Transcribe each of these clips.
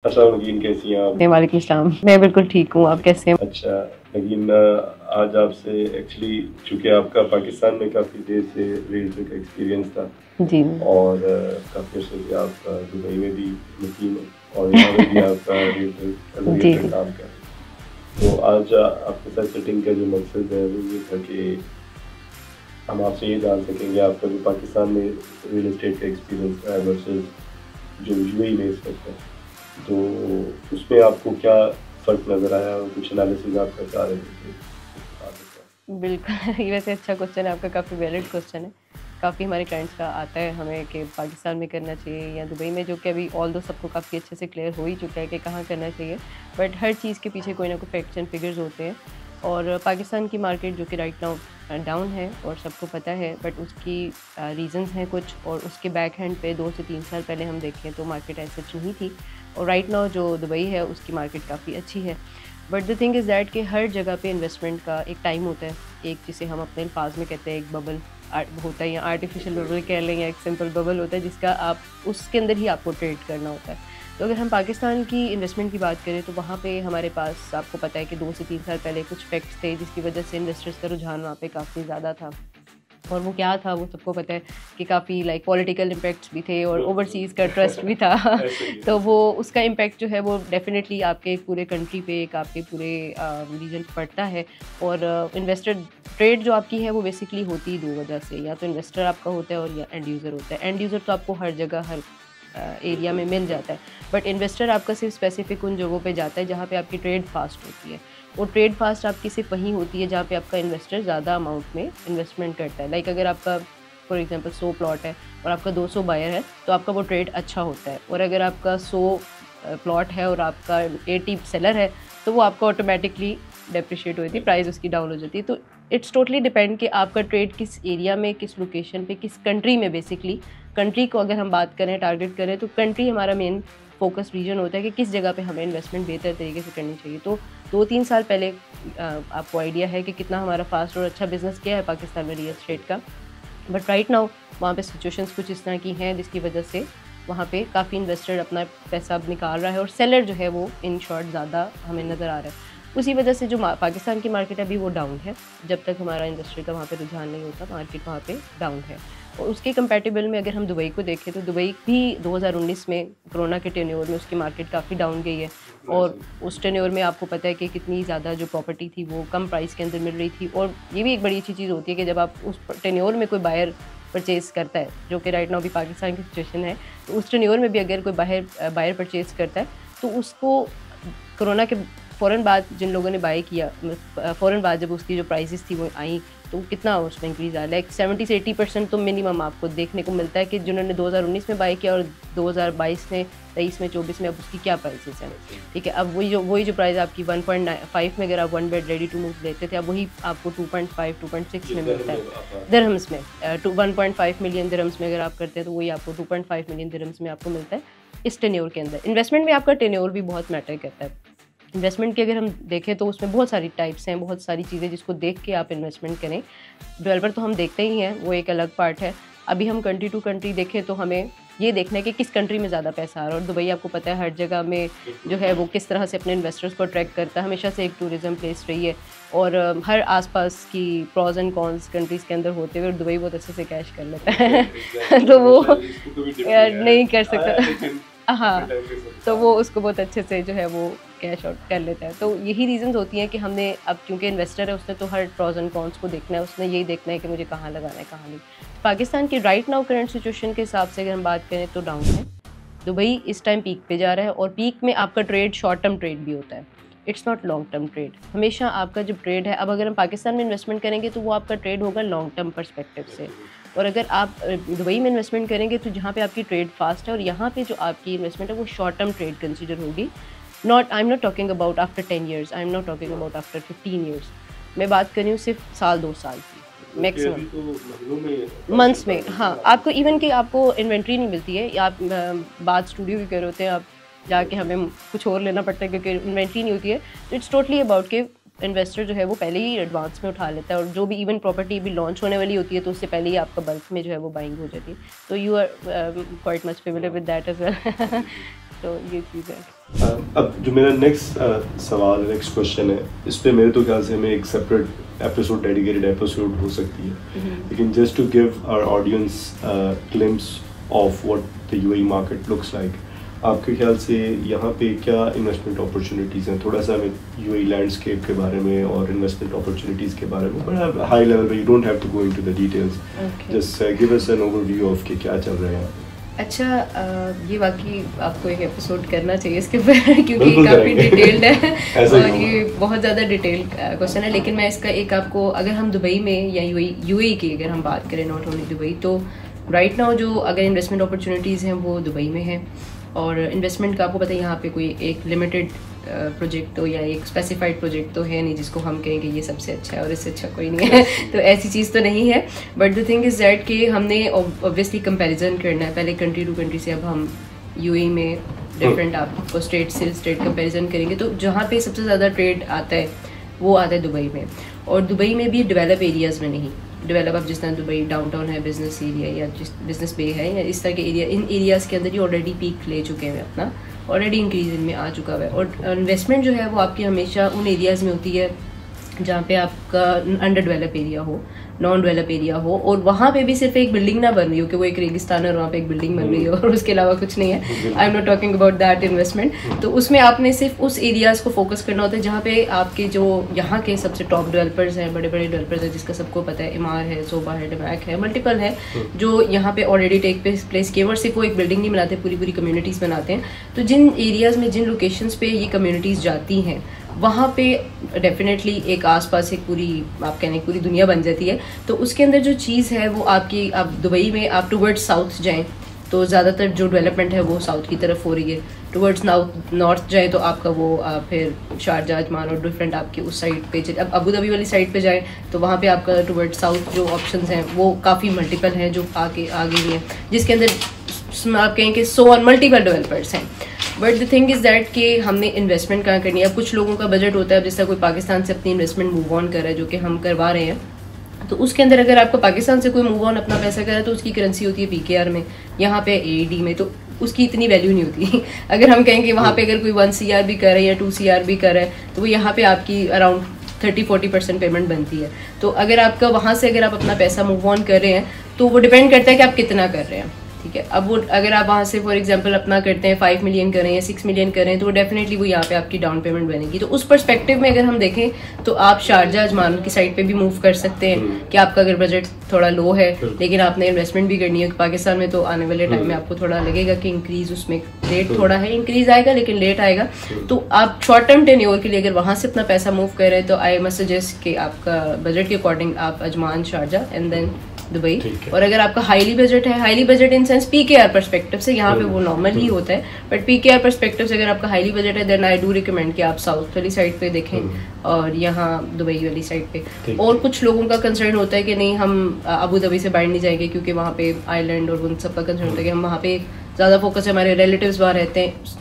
अस्सलाम नगीन, कैसी हैं आप? वालेकुम सलाम। मैं बिल्कुल ठीक हूँ, आप कैसे हैं? अच्छा नगीन, आज आपसे एक्चुअली चूँकि आपका पाकिस्तान में काफ़ी देर से रियल एस्टेट का एक्सपीरियंस था जी। और काफ़ी अर्से से आप दुबई में भी मुकीम हैं और यहाँ में भी आप जी, रियल्टर जी। काम कर रहे हैं। तो आज आपके साथ सेटिंग का जो मकसद है वो ये था कि हम आपसे ये जान सकेंगे आपका जो पाकिस्तान में रियल एस्टेट का एक्सपीरियंस है वर्सेस जो यूएई में इस वक्त है, तो उसमें आपको क्या फ़र्क नज़र आया और कुछ एनालिसिस आप बता रहे थे? बिल्कुल ये वैसे अच्छा क्वेश्चन है आपका, काफ़ी वैलिड क्वेश्चन है। काफ़ी हमारे क्लाइंट्स का आता है हमें कि पाकिस्तान में करना चाहिए या दुबई में, जो कि अभी ऑल्दो सबको काफ़ी अच्छे से क्लियर हो ही चुका है कि कहाँ करना चाहिए। बट हर चीज़ के पीछे कोई ना कोई फैक्ट्स एंड फिगर्स होते हैं और पाकिस्तान की मार्केट जो कि राइट नाउ डाउन है और सबको पता है, बट उसकी रीज़न्स हैं कुछ, और उसके बैक हैंड पे 2 से 3 साल पहले हम देखें तो मार्केट ऐसे नहीं थी और राइट नाउ जो दुबई है उसकी मार्केट काफ़ी अच्छी है। But the thing is that कि हर जगह पे इन्वेस्टमेंट का एक टाइम होता है, एक जिसे हम अपने अल्फाज में कहते हैं एक बबल होता है, या आर्टिफिशियल बबल कह लें, या एक सिंपल बबल होता है जिसका आप उसके अंदर ही आपको ट्रेड करना होता है। तो अगर हम पाकिस्तान की इन्वेस्टमेंट की बात करें तो वहाँ पे हमारे पास आपको पता है कि 2 से 3 साल पहले कुछ फैक्ट्स थे जिसकी वजह से इन्वेस्टर्स का रुझान वहाँ पे काफ़ी ज़्यादा था। और वो क्या था वो सबको पता है कि काफ़ी लाइक पॉलिटिकल इम्पैक्ट्स भी थे और ओवरसीज़ का ट्रस्ट भी था तो वो उसका इम्पैक्ट जो है वो डेफिनेटली आपके पूरे कंट्री पे, एक आपके पूरे रीजन पे पड़ता है। और इन्वेस्टर ट्रेड जो आपकी है वो बेसिकली होती ही 2 वजह से, या तो इन्वेस्टर आपका होता है और या एंड यूज़र होता है। एंड यूज़र तो आपको हर जगह हर एरिया में मिल जाता है, बट इन्वेस्टर आपका सिर्फ स्पेसिफिक उन जगहों पे जाता है जहाँ पे आपकी ट्रेड फास्ट होती है। वो ट्रेड फास्ट आपकी सिर्फ वहीं होती है जहाँ पे आपका इन्वेस्टर ज़्यादा अमाउंट में इन्वेस्टमेंट करता है। लाइक अगर आपका फॉर एग्जांपल 100 प्लॉट है और आपका 200 बायर है तो आपका वो ट्रेड अच्छा होता है, और अगर आपका 100 प्लॉट है और आपका 80 सेलर है तो वो आपका ऑटोमेटिकली डेप्रिशिएट हो जाती है, प्राइस उसकी डाउन हो जाती है। तो इट्स टोटली डिपेंड कि आपका ट्रेड किस एरिया में, किस लोकेशन पे, किस कंट्री में, बेसिकली कंट्री को अगर हम बात करें, टारगेट करें, तो कंट्री हमारा मेन फोकस रीजन होता है कि किस जगह पे हमें इन्वेस्टमेंट बेहतर तरीके से करनी चाहिए। तो 2-3 साल पहले आपको आइडिया है कि कितना हमारा फास्ट और अच्छा बिजनेस किया है पाकिस्तान में रियल एस्टेट का। बट राइट नाउ वहाँ पे सिचुएशंस कुछ इस तरह की हैं जिसकी वजह से वहाँ पे काफ़ी इन्वेस्टर अपना पैसा अब निकाल रहा है और सेलर जो है वो इन शॉर्ट ज़्यादा हमें नज़र आ रहा है। उसी वजह से जो पाकिस्तान की मार्केट है अभी वो डाउन है। जब तक हमारा इन्वेस्टर का वहाँ पे रुझान नहीं होता, मार्केट वहाँ पे डाउन है। और उसके कंपैरेटिबल में अगर हम दुबई को देखें तो दुबई भी 2019 में कोरोना के टेन्योर में उसकी मार्केट काफ़ी डाउन गई है, और उस टेन्योर में आपको पता है कि कितनी ज़्यादा जो प्रॉपर्टी थी वो कम प्राइस के अंदर मिल रही थी। और ये भी एक बड़ी अच्छी चीज़ होती है कि जब आप उस टेन्योर में कोई बायर परचेज़ करता है, जो कि राइट नाउ भी पाकिस्तान की सिचुएशन है, तो उस टेन्योर में भी अगर कोई बायर परचेज़ करता है तो उसको कोरोना के फ़ौरन बाद जिन लोगों ने बाय किया, फ़ौरन बाद जब उसकी जो प्राइसेस थी वो आई, तो कितना उसमें इंक्रीज़ आया, लाइक 70 से 80% तो मिनिमम आपको देखने को मिलता है कि जिन्होंने 2019 में बाय किया और 2022 में, 23 में, 24 में अब उसकी क्या प्राइसेस हैं। ठीक है, अब वही जो प्राइस आपकी 1.5 में अगर आप 1 बेड रेडी टू मूव लेते थे, अब वही आपको 2.5 2.6 में मिलता है दिरहम्स में। 1.5 मिलियन दिरहम्स में अगर आप करते हैं तो वही आपको 2.5 मिलियन दिरहम्स में आपको मिलता है इस टेन्योर के अंदर। इन्वेस्टमेंट में आपका टेन्योर भी बहुत मैटर करता है। इन्वेस्टमेंट की अगर हम देखें तो उसमें बहुत सारी टाइप्स हैं, बहुत सारी चीज़ें जिसको देख के आप इन्वेस्टमेंट करें। डेवलपर तो हम देखते ही हैं, वो एक अलग पार्ट है। अभी हम कंट्री टू कंट्री देखें तो हमें ये देखना है कि किस कंट्री में ज़्यादा पैसा आ रहा है, और दुबई आपको पता है हर जगह में जो है वो किस तरह से अपने इन्वेस्टर्स को अट्रैक्ट करता है, हमेशा से एक टूरिज़म प्लेस रही है। और हर आसपास की प्रॉज एंड कॉन्स कंट्रीज़ के अंदर होते हुए दुबई बहुत अच्छे से कैश कर लेता है तो वो नहीं कर सकता। हाँ, तो वो उसको बहुत अच्छे से जो है वो कैश आउट कर लेता है। तो यही रीज़न्स होती हैं कि हमने अब, क्योंकि इन्वेस्टर है, उसने तो हर प्रॉज़ एंड कॉन्स को देखना है, उसने यही देखना है कि मुझे कहाँ लगाना है, कहाँ नहीं। पाकिस्तान की राइट नाउ करंट सिचुएशन के हिसाब से अगर हम बात करें तो डाउन है। दुबई इस टाइम पीक पे जा रहा है, और पीक में आपका ट्रेड शॉर्ट टर्म ट्रेड भी होता है, it's not long term trade. हमेशा आपका जो ट्रेड है, अब अगर हम पाकिस्तान में इन्वेस्टमेंट करेंगे तो वो आपका ट्रेड होगा लॉन्ग टर्म पर्सपेक्टिव से। और अगर आप दुबई में इन्वेस्टमेंट करेंगे तो जहाँ पे आपकी ट्रेड फास्ट है, और यहाँ पे जो आपकी इन्वेस्टमेंट है वो शॉर्ट टर्म ट्रेड कंसिडर होगी। I am not talking about after 10 years, I am not talking about after 15 years. मैं बात कर रही हूँ सिर्फ साल 2 साल की मैक्सिमम मंथ्स में। हाँ, आपको इवन कि आपको इन्वेंट्री नहीं मिलती है, या आप बात स्टूडियो की कर रहे होते हैं, आप जाके हमें कुछ और लेना पड़ता है क्योंकि इन्वेंट्री नहीं होती है। तो इट्स टोटली अबाउट कि इन्वेस्टर जो है वो पहले ही एडवांस में उठा लेता है, और जो भी इवन प्रॉपर्टी भी लॉन्च होने वाली होती है तो उससे पहले ही आपका बल्क में जो है वो बाइंग हो जाती है। तो you are quite much familiar with that as well तो ये चीज़ है। अब जो मेरा नेक्स्ट सवाल, नेक्स्ट क्वेश्चन है, इस पे मेरे तो ख्याल से हमें एक सेपरेट एपिसोड, डेडिकेटेड एपिसोड हो सकती है, लेकिन just to give our audience glimpse of what the UAE market looks like, आपके ख्याल से यहाँ पे क्या इन्वेस्टमेंट अपॉर्चुनिटीज़ हैं? थोड़ा सा हमें यूएई लैंडस्केप के बारे में और इन्वेस्टमेंट अपॉर्चुनिटीज़ के बारे में बड़ा हाई लेवल पे, you don't have to go into the details, just give us an overview of कि क्या चल रहा है यहाँ पे। अच्छा, ये वाकई आपको एक एपिसोड करना चाहिए इसके ऊपर क्योंकि काफ़ी डिटेल्ड है और ये बहुत ज़्यादा डिटेल्ड क्वेश्चन है। लेकिन मैं इसका एक आपको, अगर हम दुबई में या यूएई की अगर हम बात करें, नॉट ओनली दुबई, तो राइट नाउ जो अगर इन्वेस्टमेंट अपॉर्चुनिटीज़ हैं वो दुबई में है। और इन्वेस्टमेंट का आपको पता है, यहाँ पे कोई एक लिमिटेड प्रोजेक्ट तो या एक स्पेसिफाइड प्रोजेक्ट तो है नहीं जिसको हम कहें कि ये सबसे अच्छा है और इससे अच्छा कोई नहीं है तो ऐसी चीज़ तो नहीं है। But the thing is that कि हमने ऑब्वियसली कंपैरिजन करना है पहले कंट्री टू कंट्री से। अब हम यूएई में डिफरेंट आपको स्टेट से स्टेट कंपैरिजन करेंगे, तो जहाँ पे सबसे ज़्यादा ट्रेड आता है वो आता है दुबई में। और दुबई में भी डेवलप एरियाज़ में नहीं, डेवलप अब जिस तरह दुबई डाउनटाउन है, बिजनेस एरिया या जिस बिजनेस बे है या इस तरह के एरिया, इन एरियाज़ के अंदर ही ऑलरेडी पीक ले चुके हैं अपना, ऑलरेडी इंक्रीज इनमें आ चुका है। और इन्वेस्टमेंट जो है वो आपकी हमेशा उन एरियाज़ में होती है जहाँ पे आपका अंडर डेवलप एरिया हो, नॉन डेवलप एरिया हो, और वहाँ पे भी सिर्फ एक बिल्डिंग ना बन रही हो कि वो एक रेगिस्तान है और वहाँ पे एक बिल्डिंग बन रही हो और उसके अलावा कुछ नहीं है। I am not talking about that investment. तो उसमें आपने सिर्फ उस एरियाज़ को फोकस करना होता है जहाँ पे आपके जो यहाँ के सबसे टॉप डेवलपर्स हैं, बड़े बड़े डेवलपर्स हैं, जिसका सबको पता है, इमार है, सोबा है, डमैक है, मल्टीपल है, जो यहाँ पे ऑलरेडी टेक प्लेस किए और सिर्फ वो एक बिल्डिंग नहीं बनाते, पूरी पूरी कम्युनिटीज़ बनाते हैं। तो जिन एरियाज़ में, जिन लोकेशंस पे ये कम्युनिटीज़ जाती हैं, वहाँ पे डेफिनेटली एक आसपास एक पूरी, आप कहने पूरी दुनिया बन जाती है। तो उसके अंदर जो चीज़ है वो आपकी, आप दुबई में आप टुवर्ड्स साउथ जाएं तो ज़्यादातर जो डेवलपमेंट है वो साउथ की तरफ हो रही है। टुवर्ड्स नॉर्थ जाएं तो आपका वो फिर शारजाह, अजमान और डिफरेंट आपकी उस साइड पे, अब अबू धाबी वाली साइड पे जाएं तो वहाँ पे आपका टुवर्ड्स साउथ जो ऑप्शंस हैं वो काफ़ी मल्टीपल हैं जो आगे भी हैं, जिसके अंदर आप कहें कि 100 मल्टीपल डेवलपर्स हैं। But the thing is that कि हमने इन्वेस्टमेंट कहाँ करनी है। अब कुछ लोगों का बजट होता है, जिससे कोई पाकिस्तान से अपनी इन्वेस्टमेंट मूव ऑन कर रहा है, जो कि हम करवा रहे हैं, तो उसके अंदर अगर आपको पाकिस्तान से कोई मूव ऑन अपना पैसा करे तो उसकी करेंसी होती है PKR में, यहाँ पे AED में, तो उसकी इतनी वैल्यू नहीं होती अगर हम कहें कि वहाँ पे अगर कोई 1 CR भी कर रहा है या 2 CR भी कर रहा है तो वो यहाँ पे आपकी अराउंड 30-40% पेमेंट बनती है। तो अगर आपका वहाँ से अगर आप अपना पैसा मूव ऑन कर रहे हैं तो वो डिपेंड करता है कि आप कितना कर रहे हैं, ठीक है। अब वो अगर आप वहाँ से फॉर एग्जांपल अपना करते हैं 5 मिलियन करें या 6 मिलियन करें तो डेफिनेटली वो यहाँ पे आपकी डाउन पेमेंट बनेगी। तो उस पर्सपेक्टिव में अगर हम देखें तो आप शारजाह, अजमान की साइड पे भी मूव कर सकते हैं कि आपका अगर बजट थोड़ा लो है लेकिन आपने इन्वेस्टमेंट भी करनी है। पाकिस्तान में तो आने वाले टाइम में आपको थोड़ा लगेगा कि इंक्रीज, उसमें रेट थोड़ा है, इंक्रीज आएगा लेकिन लेट आएगा। तो आप शॉर्ट टर्म टेन्योर के लिए अगर वहाँ से अपना पैसा मूव कर रहे हैं तो आई मस्ट सजेस्ट कि आपका बजट के अकॉर्डिंग आप Ajman, Sharjah and then Dubai. और अगर आपका हाईली बजट है, highly budget in sense PKR perspective से, यहाँ पे वो नॉर्मल ही होता है, बट PKR पर्सपेक्टिव से अगर आपका हाईली बजट है देन आई डू रिकमेंड कि आप साउथ वाली साइड पे देखें और यहाँ दुबई वाली साइड पे। और कुछ लोगों का कंसर्न होता है कि नहीं हम अबू धाबी से बाहर नहीं जाएंगे क्योंकि वहाँ पे आइलैंड और उन सब का कंसर्न होता है कि हम वहाँ पे ज़्यादा फोकस है, हमारे रिलेटिव्स वहाँ रहते हैं,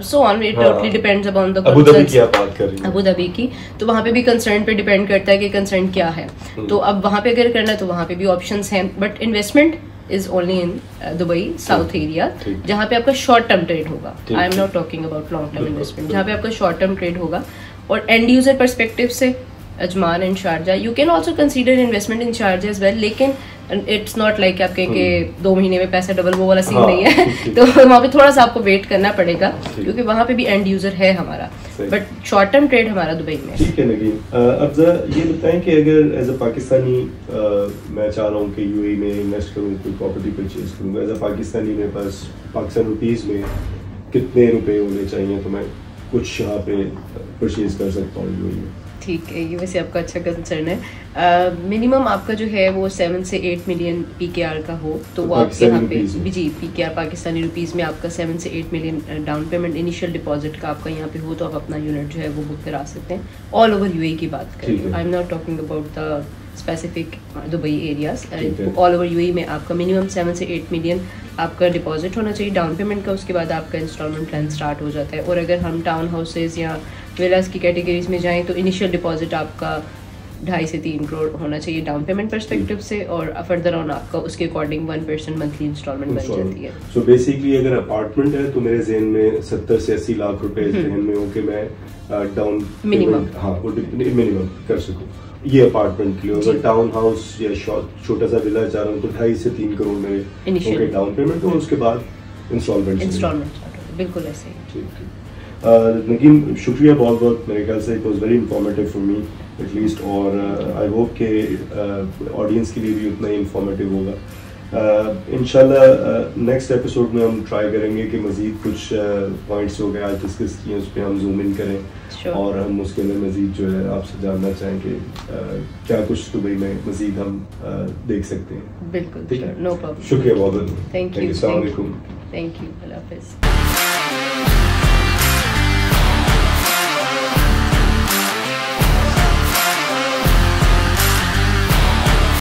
so on, it totally depends upon the Abu Dhabi की आप बात कर रही हैं, अबू धाबी की, तो वहाँ पे भी कंसर्न पे डिपेंड करता है कि कंसर्न क्या है। तो अब वहाँ पे अगर करना है तो वहाँ पे भी ऑप्शंस हैं, but investment is only in Dubai south area, जहाँ पे आपका शॉर्ट टर्म ट्रेड होगा। I am not talking about long term investment, जहाँ पे आपका शॉर्ट टर्म ट्रेड होगा। और एंड यूजर परस्पेक्टिव से Ajman and Sharjah, you can also consider investment in Sharjah as well, लेकिन इट्स नॉट लाइक आप कहें कि 2 महीने में पैसा डबल, वो वाला सीन नहीं है तो वहाँ पे थोड़ा सा आपको वेट करना पड़ेगा क्योंकि वहाँ पे भी एंड यूजर है हमारा, बट शॉर्ट टर्म ट्रेड हमारा दुबई में। ठीक है नगीन, अब जरा ये बताएं कि अगर एज अ पाकिस्तानी मैं चाह रहा हूँ कि यूएई में इन्वेस्ट करूँ, कोई प्रॉपर्टी परचेज करूँगा, एज अ पाकिस्तानी मेरे पास पाकिस्तान रुपीज़ में कितने रुपए होने चाहिए तो मैं कुछ यहाँ पे परचेज कर सकता हूँ यूएई में? ठीक है, ये वैसे आपका अच्छा कंसर्न है। मिनिमम आपका जो है वो 7 से 8 मिलियन PKR का हो तो वो आपके यहाँ पे जी PKR पाकिस्तानी रुपीज़ में आपका 7 से 8 million down payment initial deposit का आपका यहाँ पे हो तो आप अपना यूनिट जो है वो बुक करा सकते हैं। ऑल ओवर यूएई की बात करें, I am not talking about the specific Dubai areas, all over UAE में आपका मिनिमम 7 से 8 मिलियन आपका डिपॉजिट होना चाहिए डाउन पेमेंट का। उसके बाद आपका इंस्टॉलमेंट प्लान स्टार्ट हो जाता है। और अगर हम टाउन हाउसेज या विलास की कैटेगरीज में जाएं तो इनिशियल डिपॉजिट आपका 2.5 से 3 करोड़ होना चाहिए डाउन पेमेंट परस्पेक्टिव से, और फर्दर ऑन आपका उसके अकॉर्डिंग 1% मंथली इंस्टॉलमेंट बन जाती है। सो बेसिकली अगर अपार्टमेंट है तो मेरे जहन में 70 से 80 लाख रुपए जहन में हो कि मैं डाउन मिनिमम, हाँ वो मिनिमम कर सकूँ ये अपार्टमेंट के लिए। अगर टाउन हाउस या छोटा सा विला चाह रहा हूँ तो 2.5 से 3 करोड़ मेरे डाउन पेमेंट और उसके बाद इंस्टॉलमेंट। बिल्कुल ऐसे ही। ठीक। नकीम शुक्रिया बहुत बहुत, मेरे ख्याल से it was very informative for me at least, और आई होप के ऑडियंस के लिए भी उतना ही इंफॉर्मेटिव होगा। इंशाल्लाह नेक्स्ट एपिसोड में हम ट्राई करेंगे कि मज़ीद कुछ पॉइंट्स हो गए आज डिस्कस किए उस पर हम जूम इन करें, और हम उसके अंदर मज़ीद जो है आपसे जानना चाहें कि क्या कुछ दुबई में मज़ीद हम देख सकते हैं। बिल्कुल, नो प्रॉब्लम। शुक्रिया बहुत बहुत, थैंक यू, अस्सलाम वालेकुम। थैंक यू, अल्लाह हाफिज़।